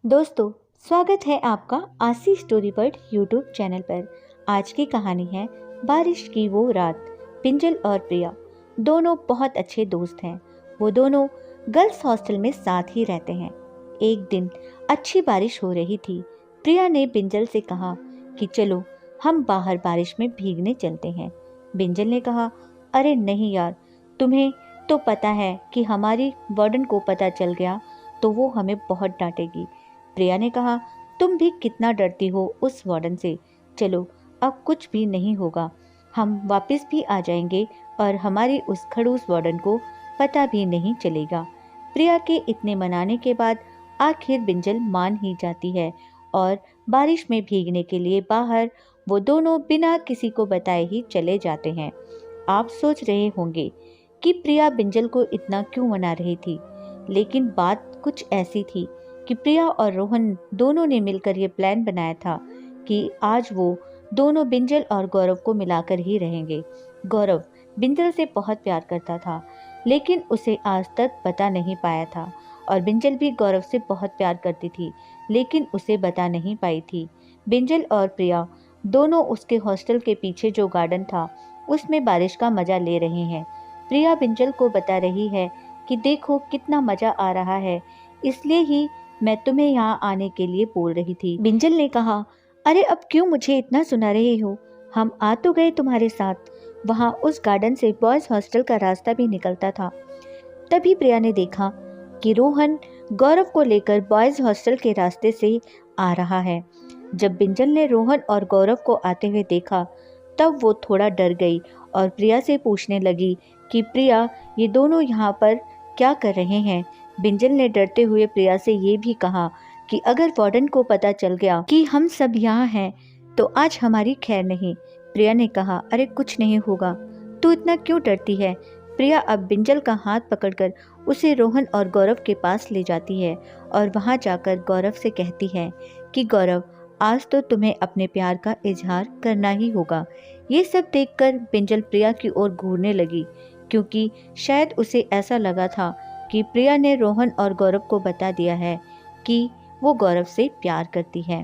दोस्तों, स्वागत है आपका आशी स्टोरी वर्ल्ड यूट्यूब चैनल पर। आज की कहानी है बारिश की वो रात। पिंजल और प्रिया दोनों बहुत अच्छे दोस्त हैं। वो दोनों गर्ल्स हॉस्टल में साथ ही रहते हैं। एक दिन अच्छी बारिश हो रही थी। प्रिया ने बिंजल से कहा कि चलो हम बाहर बारिश में भीगने चलते हैं। बिंजल ने कहा, अरे नहीं यार, तुम्हें तो पता है कि हमारी वार्डन को पता चल गया तो वो हमें बहुत डांटेगी। प्रिया ने कहा, तुम भी कितना डरती हो उस वार्डन से। चलो अब कुछ भी नहीं होगा, हम वापस भी आ जाएंगे और हमारी उस खड़ूस वार्डन को पता भी नहीं चलेगा। प्रिया के इतने मनाने के बाद आखिर बिंजल मान ही जाती है और बारिश में भीगने के लिए बाहर वो दोनों बिना किसी को बताए ही चले जाते हैं। आप सोच रहे होंगे कि प्रिया बिंजल को इतना क्यों मना रही थी, लेकिन बात कुछ ऐसी थी कि प्रिया और रोहन दोनों ने मिलकर ये प्लान बनाया था कि आज वो दोनों बिंजल और गौरव को मिलाकर ही रहेंगे। गौरव बिंजल से बहुत प्यार करता था, लेकिन उसे आज तक बता नहीं पाया था, और बिंजल भी गौरव से बहुत प्यार करती थी, लेकिन उसे बता नहीं पाई थी। बिंजल और प्रिया दोनों उसके हॉस्टल के पीछे जो गार्डन था उसमें बारिश का मजा ले रहे हैं। प्रिया बिंजल को बता रही है कि देखो कितना मजा आ रहा है, इसलिए ही मैं तुम्हें यहाँ आने के लिए बोल रही थी। बिंजल ने कहा, अरे अब क्यों मुझे इतना सुना रहे हो, हम आ तो गए तुम्हारे साथ। वहाँ उस गार्डन से बॉयज हॉस्टल का रास्ता भी निकलता था। तभी प्रिया ने देखा कि रोहन गौरव को लेकर बॉयज हॉस्टल के रास्ते से आ रहा है। जब बिंजल ने रोहन और गौरव को आते हुए देखा तब वो थोड़ा डर गई और प्रिया से पूछने लगी कि प्रिया, ये दोनों यहाँ पर क्या कर रहे हैं। बिंजल ने डरते हुए प्रिया से ये भी कहा कि अगर वार्डन को पता चल गया कि हम सब यहाँ हैं तो आज हमारी खैर नहीं। प्रिया ने कहा, अरे कुछ नहीं होगा, तू इतना क्यों डरती है। प्रिया अब बिंजल का हाथ पकड़कर उसे रोहन और गौरव के पास ले जाती है और वहाँ जाकर गौरव से कहती है कि गौरव, आज तो तुम्हें अपने प्यार का इजहार करना ही होगा। ये सब देखकर बिंजल प्रिया की ओर घूरने लगी, क्योंकि शायद उसे ऐसा लगा था कि प्रिया ने रोहन और गौरव को बता दिया है कि वो गौरव से प्यार करती है।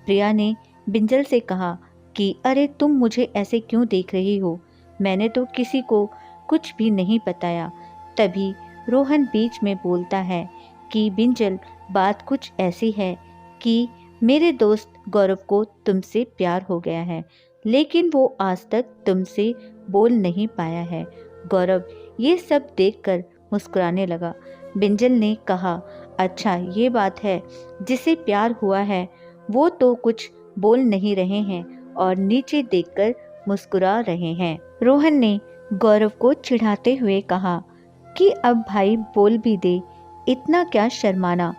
प्रिया ने बिंजल से कहा कि अरे तुम मुझे ऐसे क्यों देख रही हो, मैंने तो किसी को कुछ भी नहीं बताया। तभी रोहन बीच में बोलता है कि बिंजल, बात कुछ ऐसी है कि मेरे दोस्त गौरव को तुमसे प्यार हो गया है, लेकिन वो आज तक तुमसे बोल नहीं पाया है। गौरव ये सब देखकर मुस्कुराने लगा। बिंजल ने कहा, अच्छा ये बात है, जिसे प्यार हुआ है वो तो कुछ बोल नहीं रहे हैं और नीचे देखकर मुस्कुरा रहे हैं। रोहन ने गौरव को चिढ़ाते हुए कहा कि अब भाई बोल भी दे, इतना क्या शर्माना।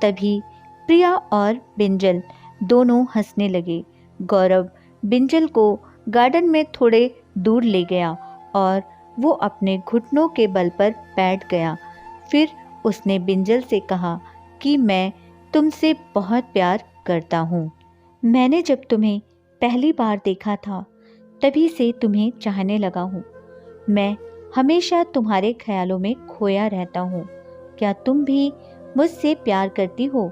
तभी प्रिया और बिंजल दोनों हंसने लगे। गौरव बिंजल को गार्डन में थोड़े दूर ले गया और वो अपने घुटनों के बल पर बैठ गया। फिर उसने बिंजल से कहा कि मैं तुमसे बहुत प्यार करता हूँ। मैंने जब तुम्हें पहली बार देखा था तभी से तुम्हें चाहने लगा हूँ। मैं हमेशा तुम्हारे ख्यालों में खोया रहता हूँ। क्या तुम भी मुझसे प्यार करती हो।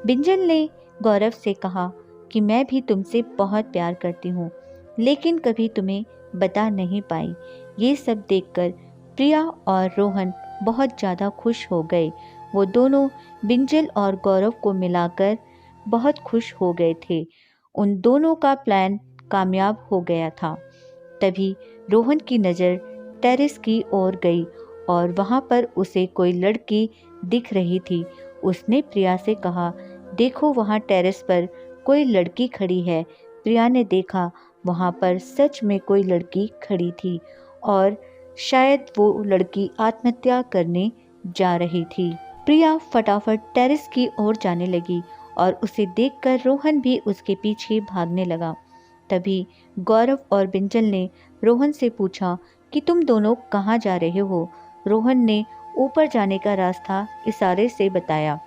बिंजल ने गौरव से कहा कि मैं भी तुमसे बहुत प्यार करती हूँ, लेकिन कभी तुम्हें बता नहीं पाई। ये सब देखकर प्रिया और रोहन बहुत ज़्यादा खुश हो गए। वो दोनों बिंजल और गौरव को मिलाकर बहुत खुश हो गए थे। उन दोनों का प्लान कामयाब हो गया था। तभी रोहन की नज़र टेरेस की ओर गई और वहाँ पर उसे कोई लड़की दिख रही थी। उसने प्रिया से कहा, देखो वहाँ टेरेस पर कोई लड़की खड़ी है। प्रिया ने देखा, वहाँ पर सच में कोई लड़की खड़ी थी और शायद वो लड़की आत्महत्या करने जा रही थी। प्रिया फटाफट टेरेस की ओर जाने लगी और उसे देखकर रोहन भी उसके पीछे भागने लगा। तभी गौरव और बिंजल ने रोहन से पूछा कि तुम दोनों कहाँ जा रहे हो। रोहन ने ऊपर जाने का रास्ता इशारे से बताया।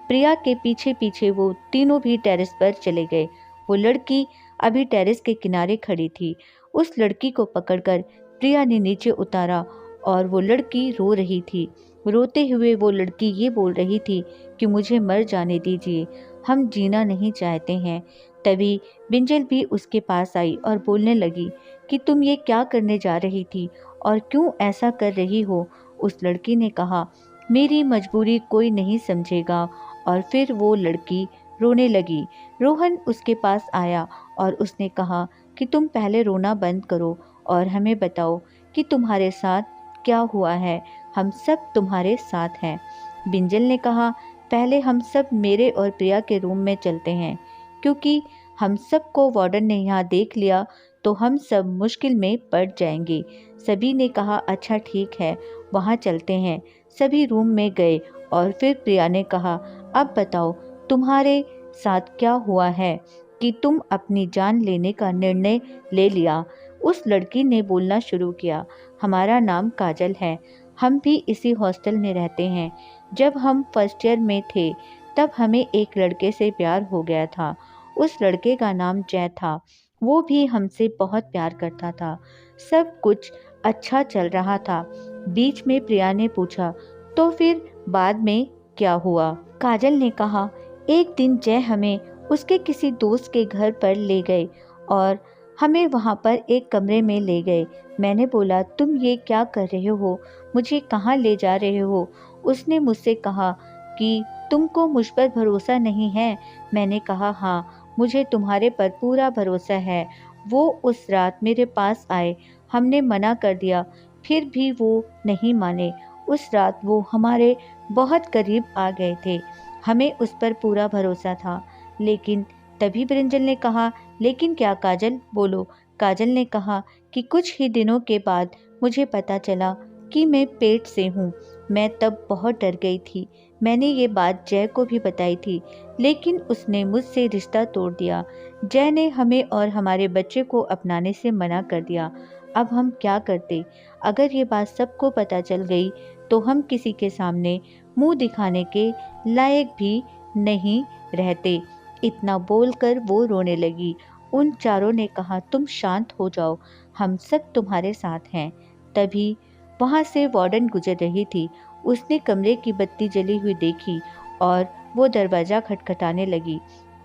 प्रिया के पीछे पीछे वो तीनों भी टेरेस पर चले गए। वो लड़की अभी टेरेस के किनारे खड़ी थी। उस लड़की को पकड़कर प्रिया ने नीचे उतारा और वो लड़की रो रही थी। रोते हुए वो लड़की ये बोल रही थी कि मुझे मर जाने दीजिए, हम जीना नहीं चाहते हैं। तभी बिंजल भी उसके पास आई और बोलने लगी कि तुम ये क्या करने जा रही थी और क्यों ऐसा कर रही हो। उस लड़की ने कहा, मेरी मजबूरी कोई नहीं समझेगा। और फिर वो लड़की रोने लगी। रोहन उसके पास आया और उसने कहा कि तुम पहले रोना बंद करो और हमें बताओ कि तुम्हारे साथ क्या हुआ है। हम सब तुम्हारे साथ हैं। बिंजल ने कहा, पहले हम सब मेरे और प्रिया के रूम में चलते हैं, क्योंकि हम सबको वार्डन ने यहाँ देख लिया तो हम सब मुश्किल में पड़ जाएंगे। सभी ने कहा, अच्छा ठीक है, वहाँ चलते हैं। सभी रूम में गए और फिर प्रिया ने कहा, अब बताओ तुम्हारे साथ क्या हुआ है कि तुम अपनी जान लेने का निर्णय ले लिया। उस लड़की ने बोलना शुरू किया, हमारा नाम काजल है, हम भी इसी हॉस्टल में रहते हैं। जब हम फर्स्ट ईयर में थे तब हमें एक लड़के से प्यार हो गया था। उस लड़के का नाम जय था। वो भी हमसे बहुत प्यार करता था। सब कुछ अच्छा चल रहा था। बीच में प्रिया ने पूछा, तो फिर बाद में क्या हुआ? काजल ने कहा, एक दिन जय हमें उसके किसी दोस्त के घर पर ले गए और हमें वहाँ पर एक कमरे में ले गए। मैंने बोला, तुम ये क्या कर रहे हो, मुझे कहाँ ले जा रहे हो? उसने मुझसे कहा कि तुमको मुझ पर भरोसा नहीं है। मैंने कहा, हाँ, मुझे तुम्हारे पर पूरा भरोसा है। वो उस रात मेरे पास आए, हमने मना कर दिया, फिर भी वो नहीं माने। उस रात वो हमारे बहुत करीब आ गए थे। हमें उस पर पूरा भरोसा था। लेकिन तभी ब्रिंजल ने कहा, लेकिन क्या काजल, बोलो। काजल ने कहा कि कुछ ही दिनों के बाद मुझे पता चला कि मैं पेट से हूँ। मैं तब बहुत डर गई थी। मैंने ये बात जय को भी बताई थी, लेकिन उसने मुझसे रिश्ता तोड़ दिया। जय ने हमें और हमारे बच्चे को अपनाने से मना कर दिया। अब हम क्या करते? अगर ये बात सबको पता चल गई तो हम किसी के सामने मुंह दिखाने के लायक भी नहीं रहते। इतना बोलकर वो रोने लगी। उन चारों ने कहा, तुम शांत हो जाओ, हम सब तुम्हारे साथ हैं। तभी वहाँ से वार्डन गुजर रही थी। उसने कमरे की बत्ती जली हुई देखी और वो दरवाज़ा खटखटाने लगी।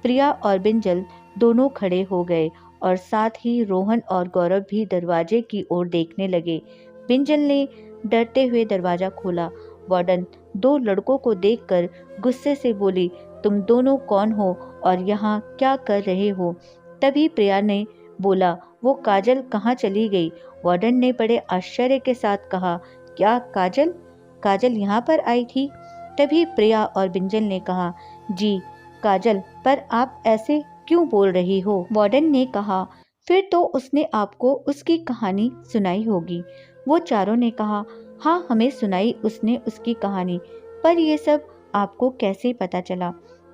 प्रिया और बिंजल दोनों खड़े हो गए और साथ ही रोहन और गौरव भी दरवाजे की ओर देखने लगे। बिंजल ने डरते हुए दरवाज़ा खोला। वार्डन दो लड़कों को देखकर गुस्से से बोली, तुम दोनों कौन हो और यहाँ क्या कर रहे हो? तभी प्रिया ने बोला, वो काजल कहाँ चली गई? वार्डन ने बड़े आश्चर्य के साथ कहा, क्या काजल? काजल यहाँ पर आई थी? तभी प्रिया और बिंजल ने कहा, जी काजल, पर आप ऐसे क्यों बोल रही हो? वार्डन ने कहा, फिर तो उसने आपको उसकी कहानी सुनाई होगी। वो चारों ने कहा, हाँ, हमें सुनाई उसने उसकी कहानी, पर ये सब आपको कैसे पता चला?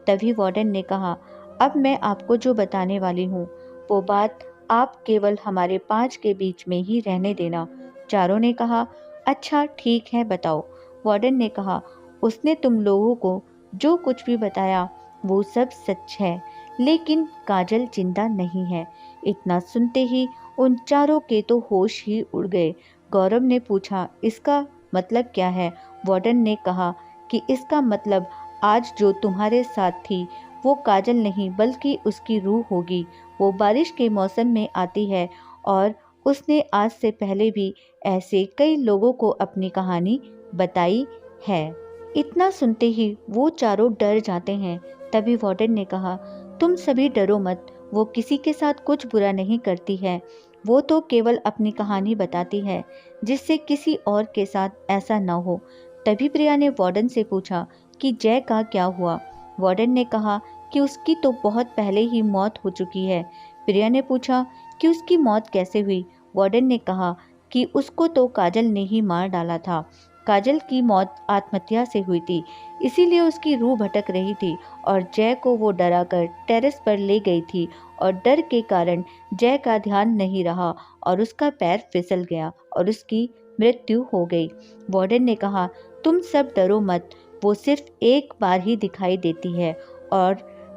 तभी वार्डन ने कहा, अब मैं आपको जो बताने वाली हूँ वो बात आप केवल हमारे 5 के बीच में ही रहने देना। चारों ने कहा, अच्छा ठीक है, बताओ। वार्डन ने कहा, उसने तुम लोगों को जो कुछ भी बताया वो सब सच है, लेकिन काजल जिंदा नहीं है। इतना सुनते ही उन चारों के तो होश ही उड़ गए। गौरव ने पूछा, इसका मतलब क्या है? वार्डन ने कहा कि इसका मतलब आज जो तुम्हारे साथ थी वो काजल नहीं बल्कि उसकी रूह होगी। वो बारिश के मौसम में आती है और उसने आज से पहले भी ऐसे कई लोगों को अपनी कहानी बताई है। इतना सुनते ही वो चारों डर जाते हैं। तभी वार्डन ने कहा, तुम सभी डरो मत, वो किसी के साथ कुछ बुरा नहीं करती है। वो तो केवल अपनी कहानी बताती है जिससे किसी और के साथ ऐसा न हो। तभी प्रिया ने वार्डन से पूछा कि जय का क्या हुआ? वार्डन ने कहा कि उसकी तो बहुत पहले ही मौत हो चुकी है। प्रिया ने पूछा कि उसकी मौत कैसे हुई? वार्डन ने कहा कि उसको तो काजल ने ही मार डाला था। काजल की मौत आत्महत्या से हुई थी, इसीलिए उसकी रूह भटक रही थी और जय को वो डराकर टेरेस पर ले गई थी और डर के कारण जय का ध्यान नहीं रहा और उसका पैर फिसल गया और उसकी मृत्यु हो गई। वार्डन ने कहा, तुम सब डरो मत, वो सिर्फ एक बार ही दिखाई देती है और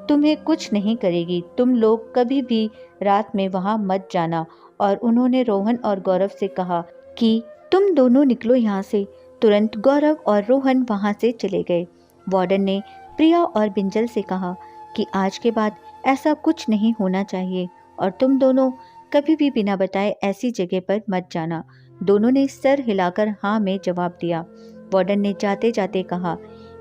तुम्हें कुछ नहीं करेगी। तुम लोग कभी भी रात में वहाँ मत जाना। और उन्होंने रोहन और गौरव से कहा कि तुम दोनों निकलो यहाँ से। तुरंत गौरव और रोहन वहाँ से चले गए। वार्डन ने प्रिया और बिंजल से कहा, कि आज के बाद ऐसा कुछ नहीं होना चाहिए और तुम दोनों कभी भी बिना बताए ऐसी जगह पर मत जाना। दोनों ने सर हिलाकर हाँ में जवाब दिया। वार्डन ने जाते जाते कहा,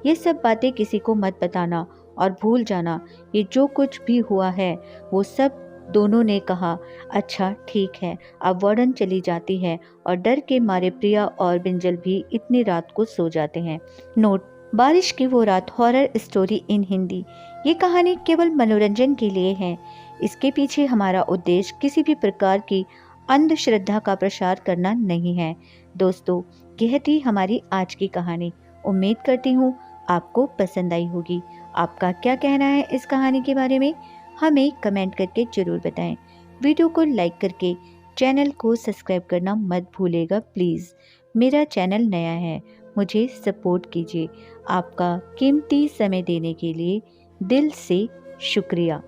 ये सब बातें किसी को मत बताना और भूल जाना, ये जो कुछ भी हुआ है वो सब। दोनों ने कहा, अच्छा ठीक है। अब वार्डन चली जाती है और डर के मारे प्रिया और बिंजल भी इतनी रात को सो जाते हैं। नोट: बारिश की वो रात हॉरर स्टोरी इन हिंदी। ये कहानी केवल मनोरंजन के लिए है। इसके पीछे हमारा उद्देश्य किसी भी प्रकार की अंधश्रद्धा का प्रसार करना नहीं है। दोस्तों, यह थी हमारी आज की कहानी। उम्मीद करती हूँ आपको पसंद आई होगी। आपका क्या कहना है इस कहानी के बारे में, हमें कमेंट करके ज़रूर बताएं। वीडियो को लाइक करके चैनल को सब्सक्राइब करना मत भूलिएगा प्लीज़। मेरा चैनल नया है, मुझे सपोर्ट कीजिए। आपका कीमती समय देने के लिए दिल से शुक्रिया।